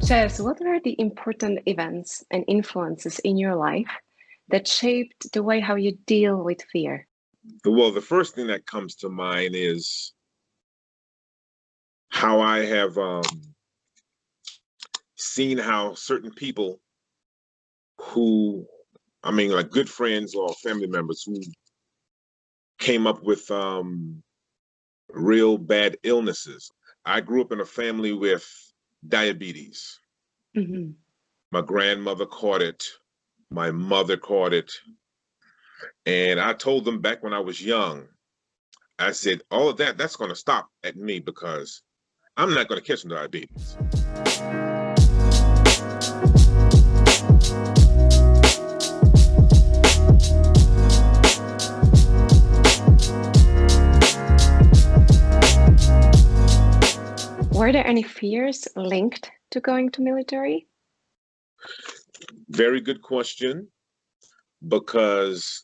Chaz, what were the important events and influences in your life that shaped the way how you deal with fear? Well, the first thing that comes to mind is how I have seen how certain people who, like good friends or family members who came up with real bad illnesses. I grew up in a family with diabetes. Mm-hmm. My grandmother caught it. My mother caught it. And I told them back when I was young, I said, all of that's going to stop at me because I'm not going to catch diabetes. Were there any fears linked to going to military? Very good question, because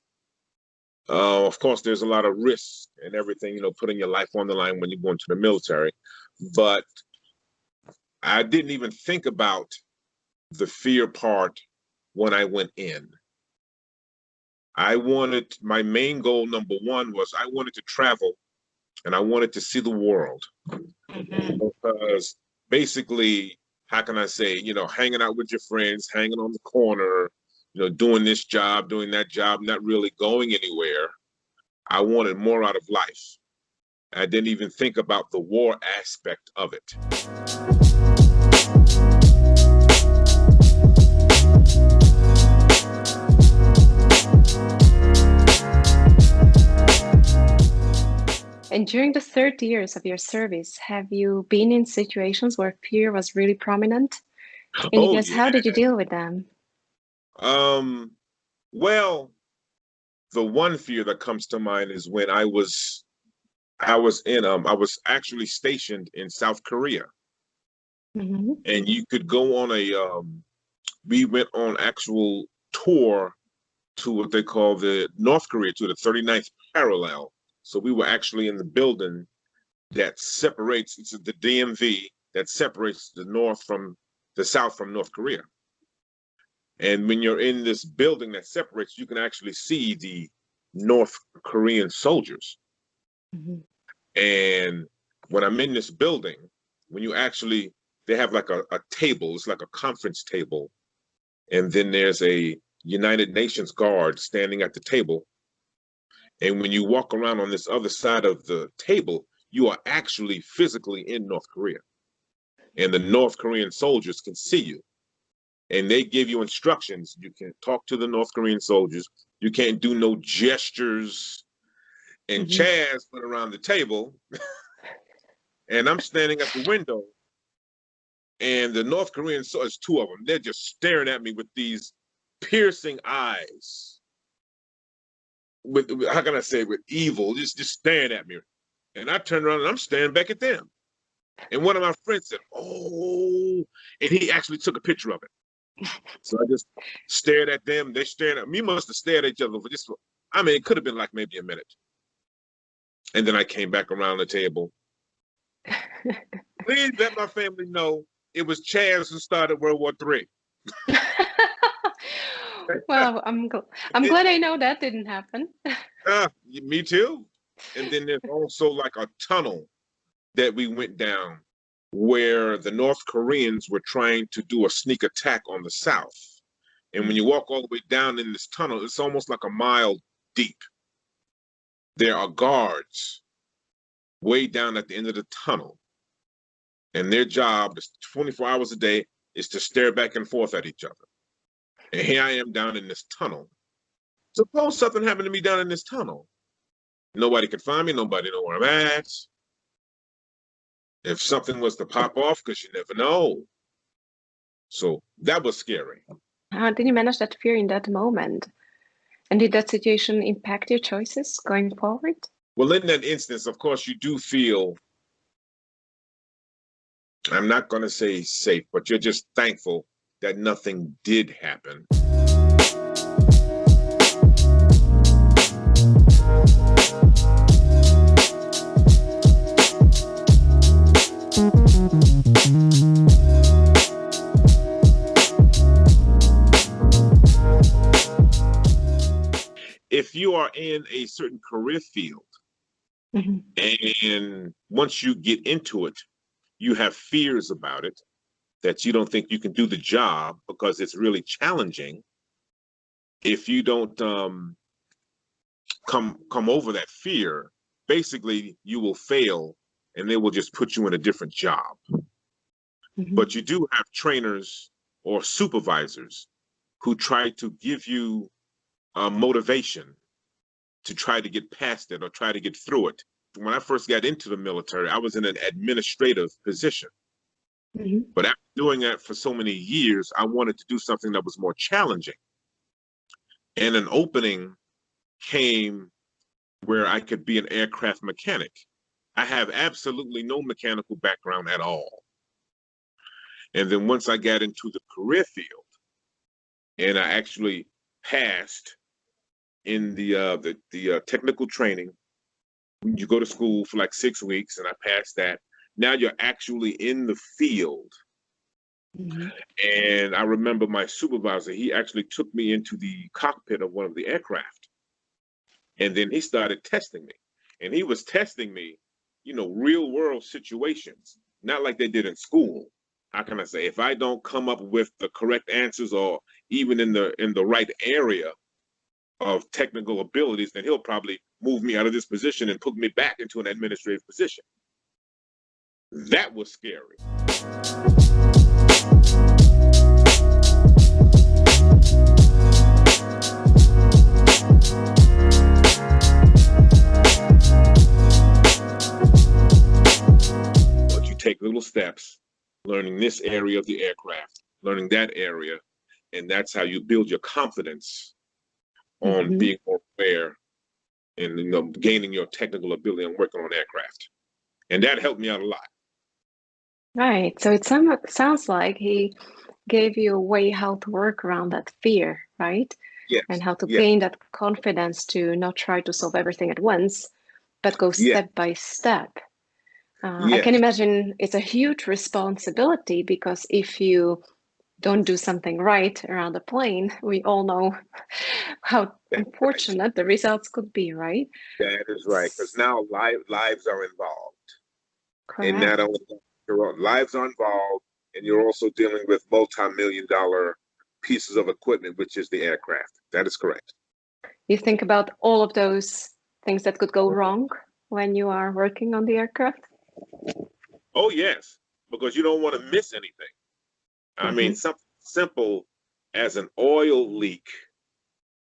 of course there's a lot of risk and everything, putting your life on the line when you go into the military. But I didn't even think about the fear part when I went in. My main goal, number one, was I wanted to travel and I wanted to see the world. Mm-hmm. Because basically, how can I say, hanging out with your friends, hanging on the corner, doing this job, doing that job, not really going anywhere. I wanted more out of life. I didn't even think about the war aspect of it. And during the 30 years of your service, have you been in situations where fear was really prominent? And if yes, how did you deal with them? Well, the one fear that comes to mind is when I was actually stationed in South Korea. Mm-hmm. And you could go on we went on actual tour to what they call the North Korea, to the 39th parallel. So we were actually in the building that separates, it's the DMV that separates the South from North Korea. And when you're in this building that separates, you can actually see the North Korean soldiers. Mm-hmm. And when I'm in this building, they have like a table, it's like a conference table. And then there's a United Nations guard standing at the table. And when you walk around on this other side of the table, you are actually physically in North Korea. And the North Korean soldiers can see you. And they give you instructions. You can talk to the North Korean soldiers. You can't do no gestures. And Mm-hmm. Chaz went around the table, and I'm standing at the window. And the North Korean soldiers, two of them, they're just staring at me with these piercing eyes. With how can I say, with evil, just staring at me. And I turned around and I'm staring back at them. And one of my friends said, "Oh," and he actually took a picture of it. So I just stared at them. They stared at me. Must have stared at each other for just, it could have been like maybe a minute. And then I came back around the table. Please let my family know it was Chaz who started World War III. Well, I'm glad I know that didn't happen. Me too. And then there's also like a tunnel that we went down where the North Koreans were trying to do a sneak attack on the South. And when you walk all the way down in this tunnel, it's almost like a mile deep. There are guards way down at the end of the tunnel. And their job is 24 hours a day is to stare back and forth at each other. And here I am down in this tunnel. Suppose something happened to me down in this tunnel. Nobody could find me. Nobody know where I'm at. If something was to pop off, because you never know. So that was scary. How did you manage that fear in that moment? And did that situation impact your choices going forward? Well, in that instance, of course, you do feel, I'm not going to say safe, but you're just thankful that nothing did happen. in a certain career field, Mm-hmm. and once you get into it, you have fears about it, that you don't think you can do the job because it's really challenging. If you don't come over that fear, basically you will fail, and they will just put you in a different job. Mm-hmm. But you do have trainers or supervisors who try to give you motivation to try to get past it or try to get through it. When I first got into the military, I was in an administrative position. Mm-hmm. But after doing that for so many years, I wanted to do something that was more challenging. And an opening came where I could be an aircraft mechanic. I have absolutely no mechanical background at all. And then once I got into the career field and I actually passed in the technical training, when you go to school for like 6 weeks and I passed that, now you're actually in the field. Mm-hmm. And I remember my supervisor, he actually took me into the cockpit of one of the aircraft. And then he started testing me. And he was testing me, real world situations, not like they did in school. How can I say? If I don't come up with the correct answers or even in the right area of technical abilities, then he'll probably move me out of this position and put me back into an administrative position. That was scary. But you take little steps, learning this area of the aircraft, learning that area, and that's how you build your confidence on Mm-hmm. being more aware and gaining your technical ability and working on aircraft. And that helped me out a lot. Right. So it sounds like he gave you a way how to work around that fear, right? Yes. And how to Yes. gain that confidence to not try to solve everything at once, but go Yes. step by step. I Yes. can imagine it's a huge responsibility, because if you don't do something right around a plane, we all know how unfortunate the results could be, right? That is right, because now lives are involved. Correct. And not only your lives are involved, and you're also dealing with multi-million-dollar pieces of equipment, which is the aircraft. That is correct. You think about all of those things that could go wrong when you are working on the aircraft? Oh, yes, because you don't want to miss anything. I mean, something simple as an oil leak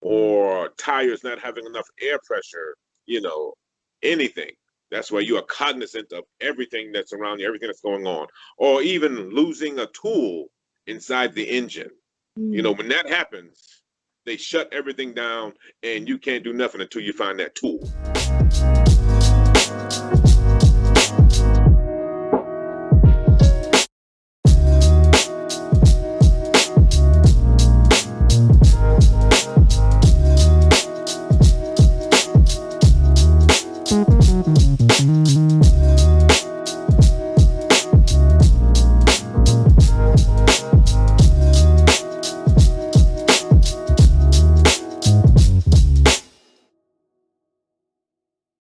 or tires not having enough air pressure, anything. That's why you are cognizant of everything that's around you, everything that's going on, or even losing a tool inside the engine. When that happens, they shut everything down and you can't do nothing until you find that tool.